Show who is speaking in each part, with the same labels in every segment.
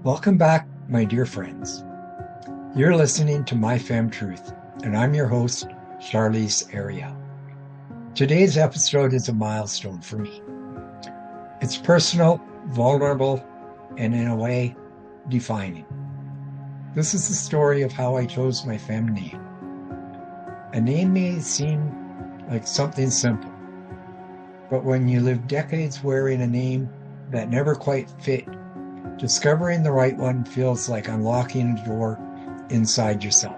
Speaker 1: Welcome back, my dear friends. You're listening to My Femme Truth, and I'm your host, Charlise Arielle. Today's episode is a milestone for me. It's personal, vulnerable, and in a way, defining. This is the story of how I chose my femme name. A name may seem like something simple, but when you live decades wearing a name that never quite fit, discovering the right one feels like unlocking a door inside yourself.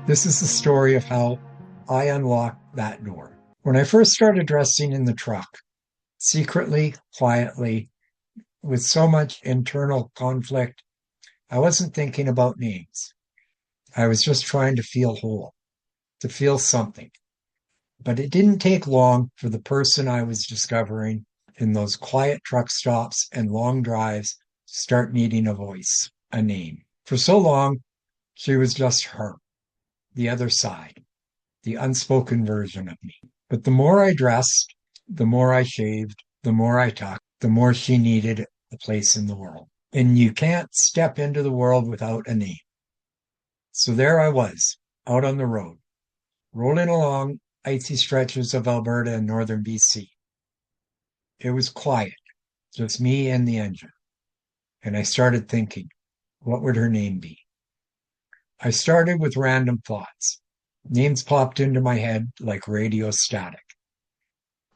Speaker 1: This is the story of how I unlocked that door. When I first started dressing in the truck, secretly, quietly, with so much internal conflict, I wasn't thinking about names. I was just trying to feel whole, to feel something. But it didn't take long for the person I was discovering in those quiet truck stops and long drives to start needing a voice, a name. For so long, she was just her, the other side, the unspoken version of me. But the more I dressed, the more I shaved, the more I talked, the more she needed a place in the world. And you can't step into the world without a name. So there I was, out on the road, rolling along icy stretches of Alberta and northern BC. It was quiet, just me and the engine. And I started thinking, what would her name be? I started with random thoughts. Names popped into my head like radio static.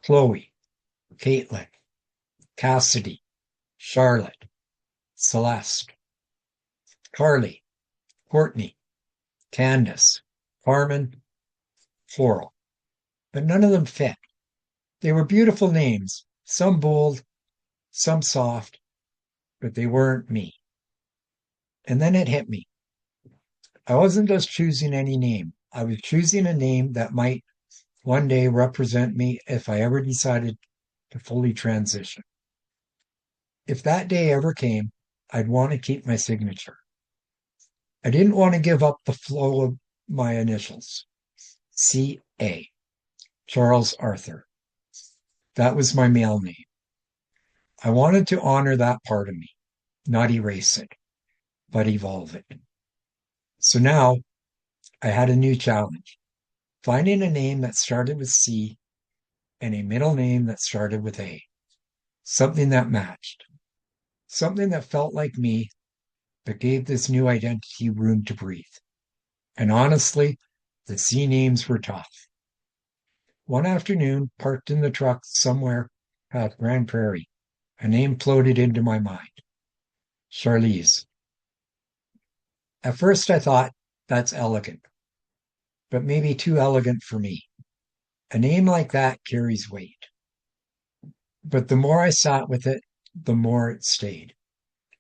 Speaker 1: Chloe, Caitlin, Cassidy, Charlotte, Celeste, Carly, Courtney, Candace, Carmen, Floral. But none of them fit. They were beautiful names, some bold, some soft, but they weren't me. And then it hit me. I wasn't just choosing any name. I was choosing a name that might one day represent me if I ever decided to fully transition. If that day ever came, I'd want to keep my signature. I didn't want to give up the flow of my initials. C.A. Charles Arthur. That was my male name. I wanted to honor that part of me, not erase it, but evolve it. So now I had a new challenge, finding a name that started with C and a middle name that started with A. Something that matched. Something that felt like me, but gave this new identity room to breathe. And honestly, the C names were tough. One afternoon, parked in the truck somewhere past Grand Prairie, a name floated into my mind. Charlise. At first I thought, that's elegant, but maybe too elegant for me. A name like that carries weight. But the more I sat with it, the more it stayed.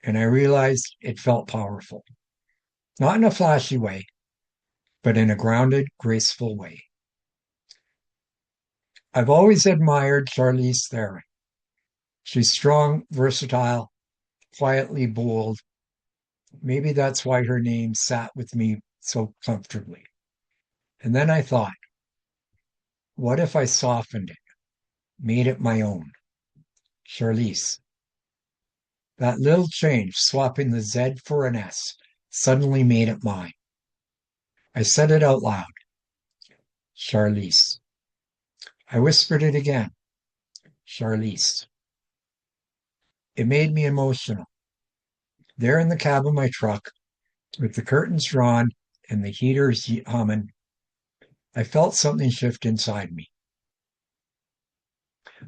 Speaker 1: And I realized it felt powerful. Not in a flashy way, but in a grounded, graceful way. I've always admired Charlize Theron. She's strong, versatile, quietly bold. Maybe that's why her name sat with me so comfortably. And then I thought, what if I softened it, made it my own? Charlize. That little change, swapping the Z for an S, suddenly made it mine. I said it out loud. Charlize. I whispered it again. Charlize. It made me emotional. There in the cab of my truck, with the curtains drawn and the heaters humming, I felt something shift inside me.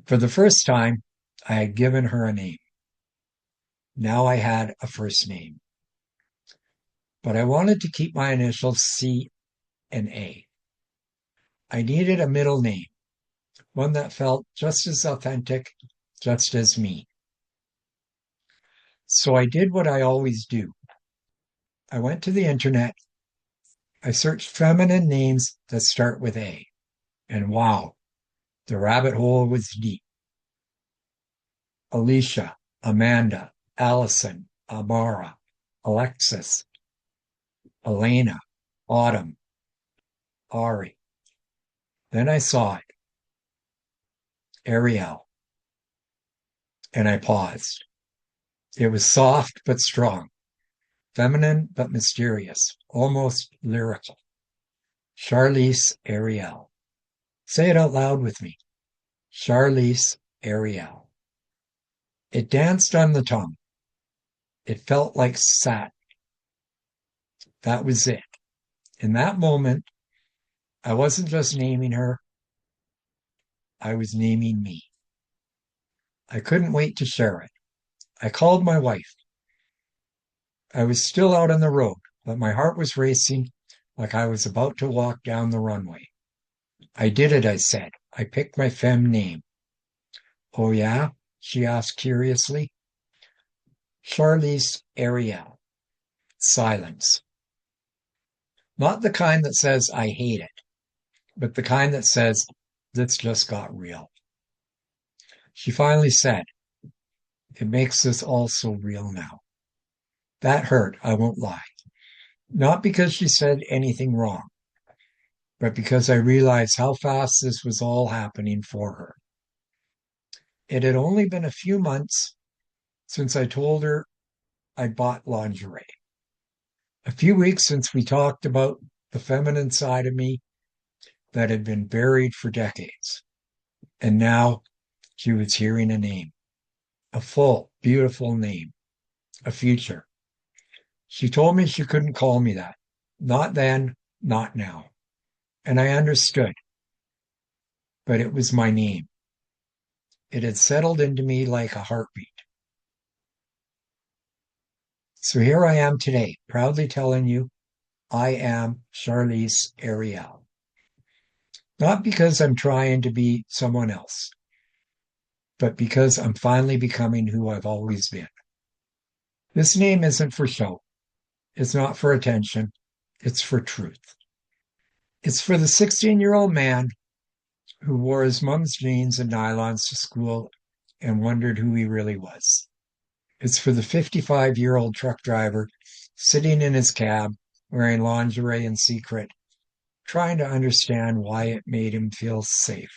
Speaker 1: For the first time, I had given her a name. Now I had a first name. But I wanted to keep my initials C and A. I needed a middle name, one that felt just as authentic, just as me. So I did what I always do. I went to the internet. I searched feminine names that start with A. And wow, the rabbit hole was deep. Alicia, Amanda, Allison, Amara, Alexis, Elena, Autumn, Ari. Then I saw it. Arielle. And I paused. It was soft but strong, feminine but mysterious, almost lyrical. Charlise Arielle. Say it out loud with me. Charlise Arielle. It danced on the tongue. It felt like satin. That was it. In that moment, I wasn't just naming her, I was naming me. I couldn't wait to share it. I called my wife. I was still out on the road, but my heart was racing like I was about to walk down the runway. I did it, I said. I picked my femme name. Oh, yeah? She asked curiously. Charlise Arielle. Silence. Not the kind that says, I hate it, but the kind that says, this just got real. She finally said, it makes this all so real now. That hurt, I won't lie. Not because she said anything wrong, but because I realized how fast this was all happening for her. It had only been a few months since I told her I'd bought lingerie. A few weeks since we talked about the feminine side of me that had been buried for decades. And now she was hearing a name, a full, beautiful name, a future. She told me she couldn't call me that. Not then, not now. And I understood. But it was my name. It had settled into me like a heartbeat. So here I am today, proudly telling you, I am Charlise Arielle. Not because I'm trying to be someone else, but because I'm finally becoming who I've always been. This name isn't for show. It's not for attention. It's for truth. It's for the 16-year-old man who wore his mom's jeans and nylons to school and wondered who he really was. It's for the 55-year-old truck driver sitting in his cab, wearing lingerie in secret, trying to understand why it made him feel safe.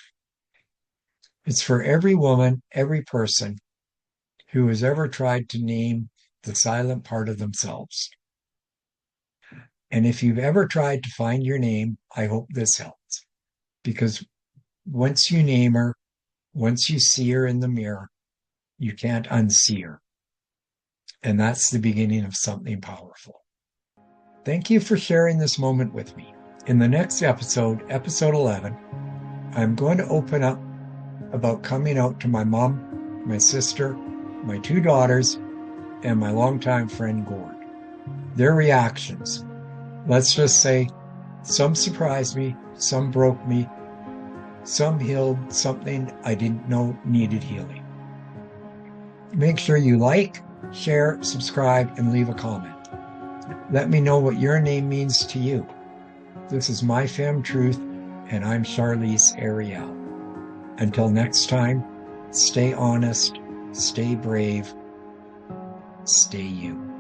Speaker 1: It's for every woman, every person who has ever tried to name the silent part of themselves. And if you've ever tried to find your name, I hope this helps. Because once you name her, once you see her in the mirror, you can't unsee her. And that's the beginning of something powerful. Thank you for sharing this moment with me. In the next episode, episode 11, I'm going to open up about coming out to my mom, my sister, my 2 daughters, and my longtime friend Gord. Their reactions. Let's just say some surprised me, some broke me, some healed something I didn't know needed healing. Make sure you like, share, subscribe, and leave a comment. Let me know what your name means to you. This is My Femme Truth, and I'm Charlise Arielle. Until next time, stay honest, stay brave, stay you.